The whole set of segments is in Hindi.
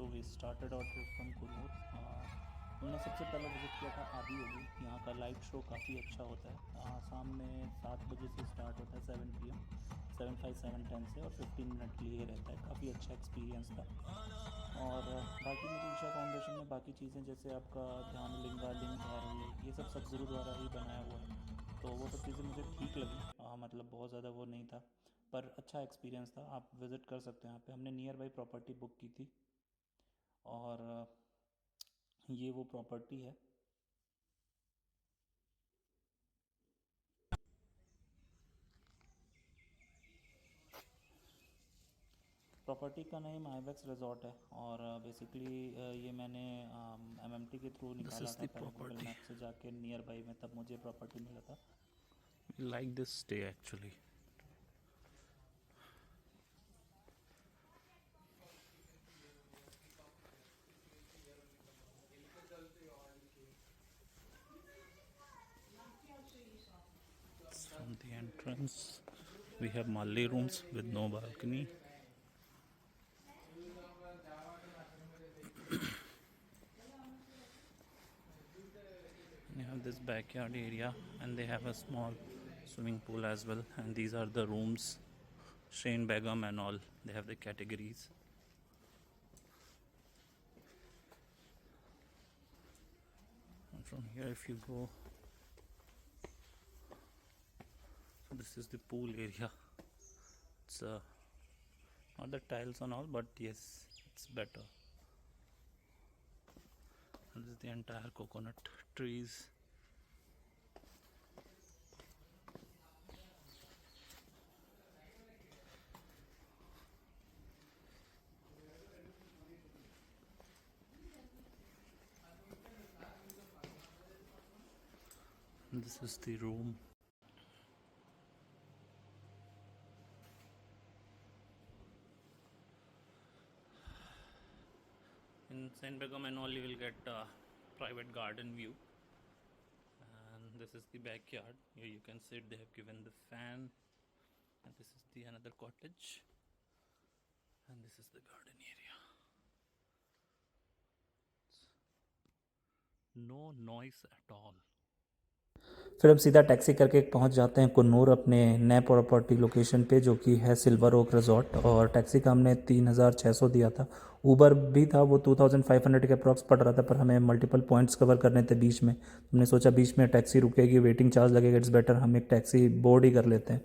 So we started our trip from Coonoor. हमने सबसे पहले विज़िट किया था आदि योगी। यहाँ का लाइट शो काफ़ी अच्छा होता है। शाम में 7 बजे से स्टार्ट होता है, 7 PM, 7, 5, 7, 10 से, और 15 मिनट के लिए रहता है। काफ़ी अच्छा एक्सपीरियंस था। और बाकी मुझे ईशा फाउंडेशन में बाकी चीज़ें जैसे आपका ध्यान लिंगा, लिंग भैरवी, ये सब सदगुरु द्वारा ही बनाया हुआ है, तो वो सब चीज़ें मुझे ठीक लगी। मतलब बहुत ज़्यादा वो नहीं था, पर अच्छा एक्सपीरियंस था। आप विज़िट कर सकते हैं यहाँ पे। हमने नियर बाई प्रॉपर्टी बुक की थी, और ये वो प्रॉपर्टी है। प्रॉपर्टी का नेम आईबेक्स रिजॉर्ट है, और बेसिकली ये मैंने MMT के थ्रू This निकाला is था, the पहले गूगल property. मैप से जाके नियर बाई में, तब मुझे प्रॉपर्टी मिला था। We like this stay actually. From the entrance, we have Malli rooms with no balcony. You have this backyard area, and they have a small swimming pool as well. And these are the rooms, Shane Begum and all. They have the categories. And from here, if you go, so this is the pool area. It's not the tiles and all, but yes, it's better. And this is the entire coconut trees. And this is the room. In Saint Begum and all, you will get private garden view. And this is the backyard. Here you can sit. They have given the fan. And this is the another cottage. And this is the garden area. No noise at all. फिर हम सीधा टैक्सी करके पहुंच जाते हैं कुन्नूर, अपने नए प्रॉपर्टी लोकेशन पे, जो कि है सिल्वर ओक रिजॉर्ट। और टैक्सी का हमने 3600 दिया था। ऊबर भी था, वो 2500 के अप्रॉक्स पड़ रहा था, पर हमें मल्टीपल पॉइंट्स कवर करने थे बीच में। हमने सोचा बीच में टैक्सी रुकेगी, वेटिंग चार्ज लगेगा, इट्स बेटर हम एक टैक्सी बोर्ड ही कर लेते हैं।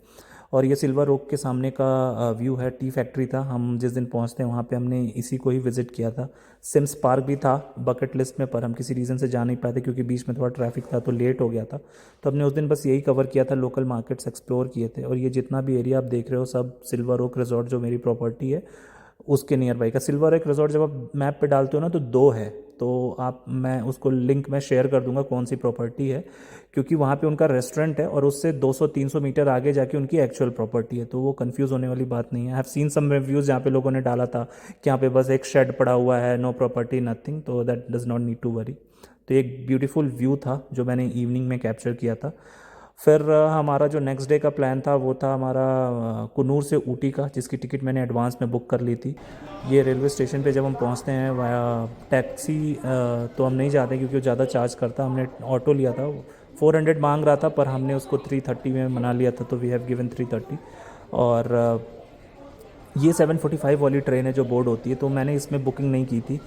और ये सिल्वर ओक के सामने का व्यू है। टी फैक्ट्री था, हम जिस दिन पहुंचते हैं वहाँ पे हमने इसी को ही विज़िट किया था। सिम्स पार्क भी था बकेट लिस्ट में, पर हम किसी रीज़न से जा नहीं पाए थे क्योंकि बीच में थोड़ा ट्रैफिक था, तो लेट हो गया था। तो हमने उस दिन बस यही कवर किया था, लोकल मार्केट्स एक्सप्लोर किए थे। और ये जितना भी एरिया आप देख रहे हो सब सिल्वर ओक रिजॉर्ट जो मेरी प्रॉपर्टी है उसके नियर बाई का। सिल्वर ओक रिजॉर्ट जब आप मैप पे डालते हो ना तो दो है, तो मैं उसको लिंक में शेयर कर दूंगा कौन सी प्रॉपर्टी है, क्योंकि वहाँ पे उनका रेस्टोरेंट है और उससे 200-300 मीटर आगे जाके उनकी एक्चुअल प्रॉपर्टी है, तो वो कंफ्यूज होने वाली बात नहीं है। I have seen some reviews जहाँ पे लोगों ने डाला था कि यहाँ पे बस एक शेड पड़ा हुआ है, नो प्रॉपर्टी नथिंग, तो that does not need to worry. तो एक ब्यूटीफुल व्यू था जो मैंने इवनिंग में कैप्चर किया था। फिर हमारा जो नेक्स्ट डे का प्लान था वो था हमारा कुन्नूर से ऊटी का, जिसकी टिकट मैंने एडवांस में बुक कर ली थी। ये रेलवे स्टेशन पे जब हम पहुंचते हैं वाया टैक्सी तो हम नहीं जाते क्योंकि वो ज़्यादा चार्ज करता। हमने ऑटो लिया था, 400 मांग रहा था, पर हमने उसको 330 में मना लिया था, तो वी हैव गिवन 330। और ये 7:45 वाली ट्रेन है जो बोर्ड होती है, तो मैंने इसमें बुकिंग नहीं की थी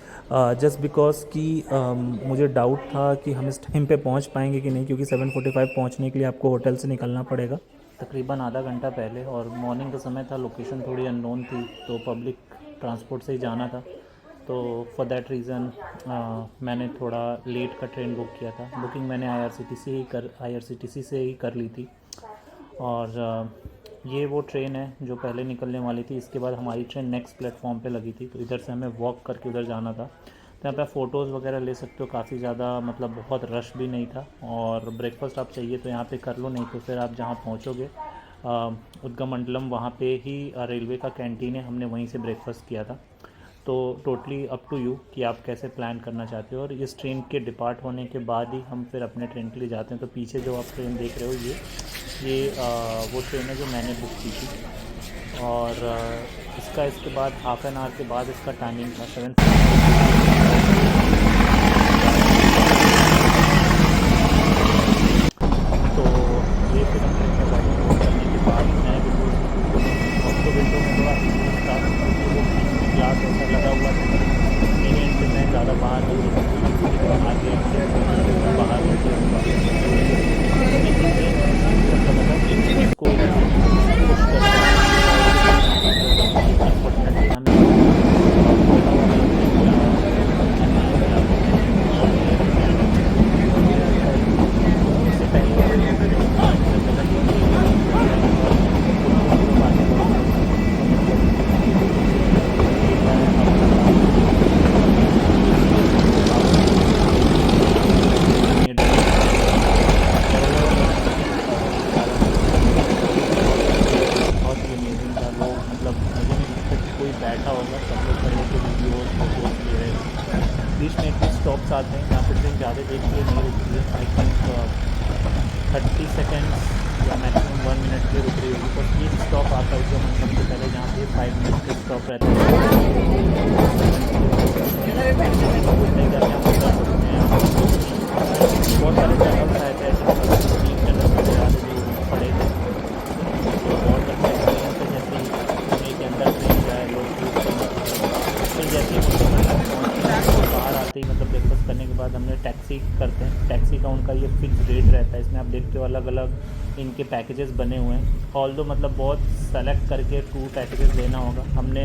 जस्ट बिकॉज कि मुझे डाउट था कि हम इस टाइम पे पहुंच पाएंगे कि नहीं, क्योंकि 7:45 पहुंचने के लिए आपको होटल से निकलना पड़ेगा तकरीबन आधा घंटा पहले, और मॉर्निंग का समय था, लोकेशन थोड़ी अननोन थी, तो पब्लिक ट्रांसपोर्ट से ही जाना था। तो फॉर दैट रीज़न मैंने थोड़ा लेट का ट्रेन बुक किया था। बुकिंग मैंने IRCTC से ही कर ली थी। और ये वो ट्रेन है जो पहले निकलने वाली थी। इसके बाद हमारी ट्रेन नेक्स्ट प्लेटफॉर्म पे लगी थी, तो इधर से हमें वॉक करके उधर जाना था। तो यहाँ पे आप फ़ोटोज़ वगैरह ले सकते हो, काफ़ी ज़्यादा मतलब बहुत रश भी नहीं था। और ब्रेकफास्ट आप चाहिए तो यहाँ पे कर लो, नहीं तो फिर आप जहाँ पहुँचोगे उद्गमंडलम, वहाँ पे ही रेलवे का कैंटीन है, हमने वहीं से ब्रेकफास्ट किया था। तो टोटली अप टू यू कि आप कैसे प्लान करना चाहते हो। और इस ट्रेन के डिपार्ट होने के बाद ही हम फिर अपने ट्रेन के लिए जाते हैं। तो पीछे जो आप ट्रेन देख रहे हो ये वो ट्रेन है जो मैंने बुक की थी। और इसके बाद हाफ एन आवर के बाद इसका टाइमिंग था 7। तो ये फिर हमने अपना गाड़ी बुक करने के बाद मैं बिल्कुल ऑक्टो विंडो में थोड़ा यूज था क्योंकि वो बीच में ग्लास ऐसा लगा हुआ था। मेरे एंड से मैं ज़्यादा बाहर नहीं देख सकता, आगे बाहर निकले हुआ इसको पुश करना। अनफॉर्चुनेटली हमें इससे बहुत ही अमेजिंग था वो। मतलब मुझे नहीं लगता कि कोई बैठा होगा, सब लोग खड़े होकर वीडियोस फोटोज ले रहे थे। बीच में एक स्टॉप्स आते हैं जहाँ पर ट्रेन ज़्यादा देर के लिए नहीं रुकती है। आई थिंक 30 सेकेंड्स या मैक्सिमम 1 मिनट के लिए रुक रही होगी। बस एक स्टॉप आता है जो हम सबसे पहले जहाँ पे 5 मिनट के स्टॉप रहता है। बहुत सारे टनल्स आए थे ऐसे 3 टनल्स नजर आ रहे जो पड़े थे। तो बहुत अच्छा एक्सपीरियंस है, जैसे ही पुणे के अंदर ट्रेन जाए लोग यूज़ करना। फिर जैसे ही मतलब बाहर आते ही मतलब ब्रेकफास्ट करने के बाद हमने टैक्सी करते हैं। टैक्सी का उनका ये फिक्स रेट रहता है। इसमें आप देखते हो अलग अलग इनके पैकेजेस बने हुए हैं। ऑल्दो मतलब बहुत सेलेक्ट करके टूर पैकेजेस लेना होगा। हमने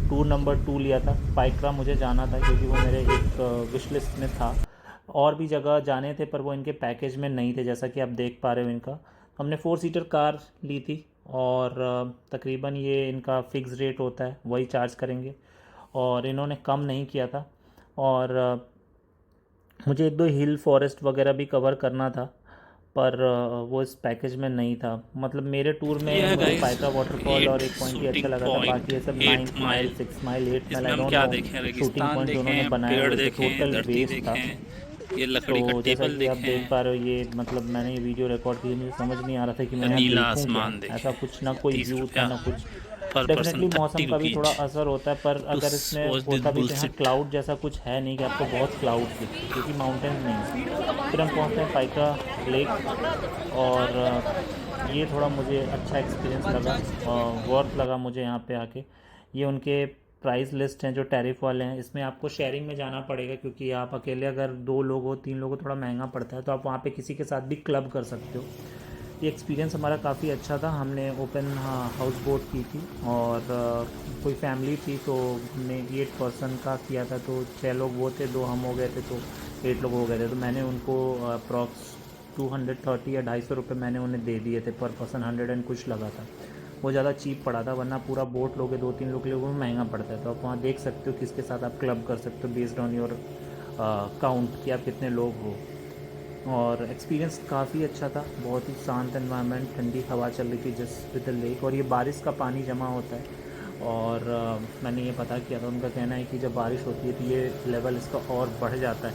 टूर नंबर 2 लिया था। पाइकरा मुझे जाना था क्योंकि वो मेरे एक विश लिस्ट में था। और भी जगह जाने थे पर वो इनके पैकेज में नहीं थे, जैसा कि आप देख पा रहे हो इनका। हमने 4 सीटर कार ली थी और तकरीबन ये इनका फ़िक्स रेट होता है, वही चार्ज करेंगे और इन्होंने कम नहीं किया था। और मुझे 1-2 हिल फॉरेस्ट वगैरह भी कवर करना था पर वो इस पैकेज में नहीं था। मतलब मेरे टूर में Yeah, मुझे guys, पाइका वाटरफॉल और 8th एक पॉइंट ही अच्छा shooting लगा था। point, बाकी ये सब 8th 9th mile, mile. 6 mile, 8 mile इसमें आई हम डोंट क्या नो देखें? शूटिंग रेगिस्तान पॉइंट उन्होंने देखें, बनाए पेड़ हुए थे, देखें, टोटल धरती वेस्ट था। देखें, ये लकड़ी का तो जैसा टेबल कि आप देख देखें, पा रहे हो ये मतलब मैंने ये वीडियो रिकॉर्ड की, मुझे समझ नहीं आ रहा था कि या मैं यहाँ नीला देखूँ क्या। आसमान ऐसा देखें। कुछ ना कोई 30 व्यू था रुपया ना कुछ। पर पर्सन, डेफिनेटली 30 मौसम का भी थोड़ा रुपीज असर होता है पर टू अगर इसमें वॉच दिस होता भी तो यहाँ बुलशिट. क्लाउड जैसा कुछ है नहीं कि आपको बहुत क्लाउड्स दिखते क्योंकि माउंटेन्स नहीं है। फिर हम पहुँचते हैं पाइका लेक और ये थोड़ा मुझे अच्छा एक्सपीरियंस लगा और वर्थ लगा मुझे यहाँ पे आके। ये उनके प्राइस लिस्ट हैं जो टैरिफ वाले हैं। इसमें आपको शेयरिंग में जाना पड़ेगा क्योंकि आप अकेले अगर 2 लोग हो 3 लोग हो थोड़ा महंगा पड़ता है। तो आप वहाँ पे किसी के साथ भी क्लब कर सकते हो। ये एक्सपीरियंस हमारा काफ़ी अच्छा था। हमने ओपन हाउस बोट की थी और कोई फैमिली थी तो हमने 8 पर्सन का किया था। तो 6 लोग वो थे, 2 हम हो गए थे, तो 8 लोग हो गए थे। तो मैंने उनको अप्रॉक्स 230 या 250 रुपये मैंने उन्हें दे दिए थे पर पर्सन। 100 एंड कुछ लगा था, वो ज़्यादा चीप पड़ा था। वरना पूरा बोट लोगे 2-3 लोग लोगों में महंगा पड़ता है। तो आप वहाँ देख सकते हो किसके साथ आप क्लब कर सकते हो बेस्ड ऑन योर काउंट कि आप कितने लोग हो। और एक्सपीरियंस काफ़ी अच्छा था। बहुत ही शांत एनवायरनमेंट, ठंडी हवा चल रही थी जस्ट विद द लेक। और ये बारिश का पानी जमा होता है और मैंने ये पता किया था। उनका कहना है कि जब बारिश होती है तो ये लेवल इसका और बढ़ जाता है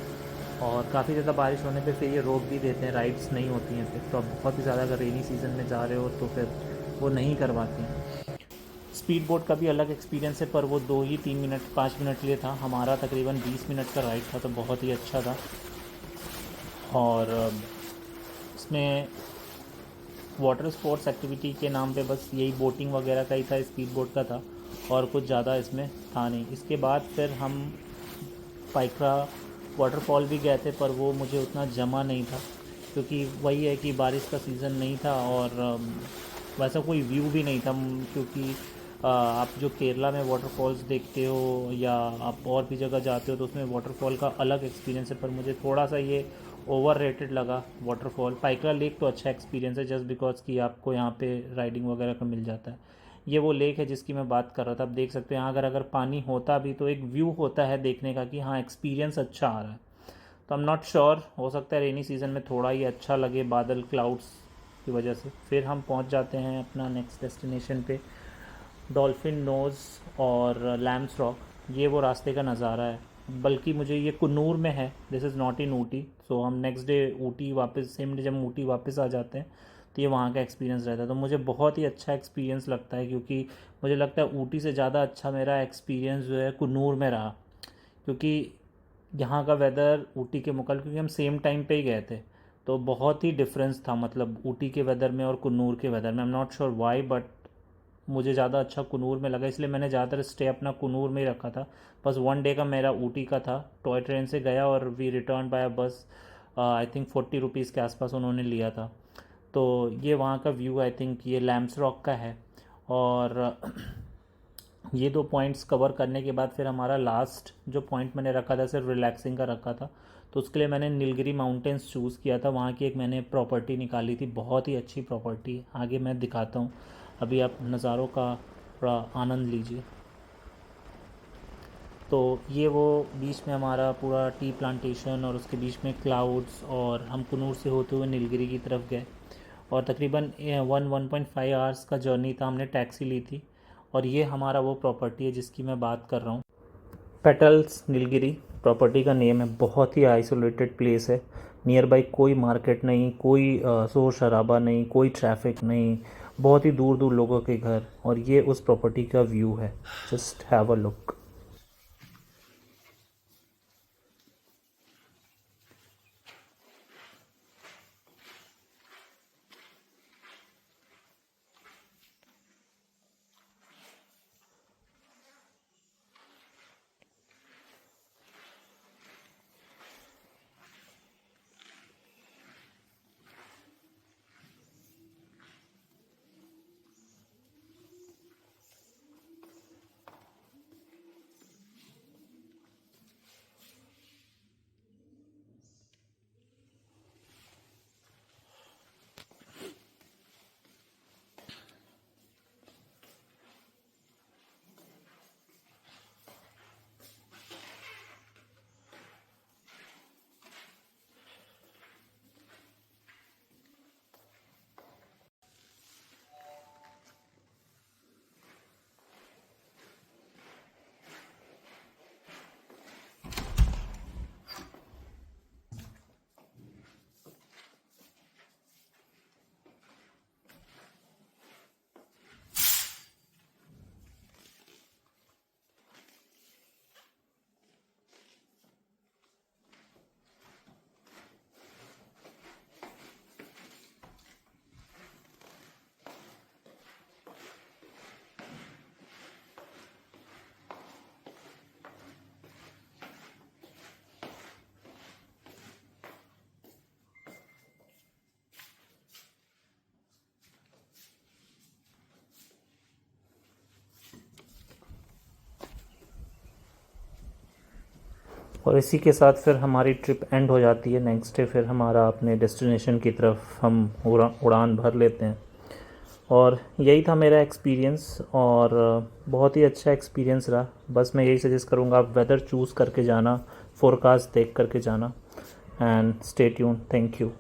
और काफ़ी ज़्यादा बारिश होने पे फिर ये रोक भी देते हैं, राइड्स नहीं होती हैं फिर। तो आप बहुत ही ज़्यादा अगर रेनी सीज़न में जा रहे हो तो फिर वो नहीं करवाती हैं। स्पीड बोट का भी अलग एक्सपीरियंस है पर वो 2 ही 3 मिनट 5 मिनट के लिए था। हमारा तकरीबन 20 मिनट का राइड था तो बहुत ही अच्छा था। और इसमें वाटर स्पोर्ट्स एक्टिविटी के नाम पे बस यही बोटिंग वगैरह का ही था, स्पीड बोट का था और कुछ ज़्यादा इसमें था नहीं। इसके बाद फिर हम पाइकरा वाटरफॉल भी गए थे पर वो मुझे उतना जमा नहीं था क्योंकि वही है कि बारिश का सीज़न नहीं था और वैसा कोई व्यू भी नहीं था। क्योंकि आप जो केरला में वाटरफॉल्स देखते हो या आप और भी जगह जाते हो तो उसमें वाटरफॉल का अलग एक्सपीरियंस है पर मुझे थोड़ा सा ये ओवर रेटेड लगा वाटरफॉल। पाइकरा लेक तो अच्छा एक्सपीरियंस है जस्ट बिकॉज कि आपको यहाँ पे राइडिंग वगैरह का मिल जाता है। ये वो लेक है जिसकी मैं बात कर रहा था। आप देख सकते हो यहाँ अगर पानी होता भी तो एक व्यू होता है देखने का कि हाँ एक्सपीरियंस अच्छा आ रहा है। तो आई एम नॉट श्योर, हो सकता है रेनी सीज़न में थोड़ा ही अच्छा लगे बादल क्लाउड्स की वजह से। फिर हम पहुँच जाते हैं अपना नेक्स्ट डेस्टिनेशन पे, डॉल्फिन नोज़ और लैम्स रॉक। ये वो रास्ते का नज़ारा है। बल्कि मुझे ये कुन्नूर में है, this is not in Ooty. So हम नेक्स्ट डे ऊटी वापस, सेम डे जब ऊटी वापस आ जाते हैं तो ये वहाँ का एक्सपीरियंस रहता है। तो मुझे बहुत ही अच्छा एक्सपीरियंस लगता है, क्योंकि मुझे लगता है ऊटी से ज़्यादा अच्छा मेरा एक्सपीरियंस जो है कुन्नूर में रहा, क्योंकि यहाँ का वेदर ऊटी के मुकाबले, क्योंकि हम सेम टाइम पे ही गए थे, तो बहुत ही डिफरेंस था मतलब ऊटी के वेदर में और कुन्नूर के वेदर में। I am not sure why, but मुझे ज़्यादा अच्छा कुन्नूर में लगा, इसलिए मैंने ज़्यादातर स्टे अपना कुन्नूर में ही रखा था। बस 1 डे का मेरा ऊटी का था, टॉय ट्रेन से गया और वी रिटर्न बाय बस। आई थिंक 40 रुपीज़ के आसपास उन्होंने लिया था। तो ये वहाँ का व्यू आई थिंक ये लैम्स रॉक का है। और ये 2 पॉइंट्स कवर करने के बाद फिर हमारा लास्ट जो पॉइंट मैंने रखा था सिर्फ रिलैक्सिंग का रखा था, तो उसके लिए मैंने नीलगिरी माउंटेन्स चूज़ किया था। वहाँ की एक मैंने प्रॉपर्टी निकाली थी, बहुत ही अच्छी प्रॉपर्टी, आगे मैं दिखाता हूँ। अभी आप नज़ारों का थोड़ा आनंद लीजिए। तो ये वो बीच में हमारा पूरा टी प्लांटेशन और उसके बीच में क्लाउड्स, और हम कुन्नूर से होते हुए नीलगिरी की तरफ गए, और तकरीबन 1.5 आवर्स का जर्नी था। हमने टैक्सी ली थी, और ये हमारा वो प्रॉपर्टी है जिसकी मैं बात कर रहा हूँ। पेटल्स नीलगिरी प्रॉपर्टी का नेम है। बहुत ही आइसोलेटेड प्लेस है, नियर बाई कोई मार्केट नहीं, कोई शोर शराबा नहीं, कोई ट्रैफिक नहीं, बहुत ही दूर दूर लोगों के घर, और ये उस प्रॉपर्टी का व्यू है। Just have a look. और इसी के साथ फिर हमारी ट्रिप एंड हो जाती है। नेक्स्ट डे फिर हमारा अपने डेस्टिनेशन की तरफ हम उड़ान भर लेते हैं। और यही था मेरा एक्सपीरियंस, और बहुत ही अच्छा एक्सपीरियंस रहा। बस मैं यही सजेस्ट करूँगा, आप वेदर चूज़ करके जाना, फोरकास्ट देख करके जाना। And stay tuned. Thank you.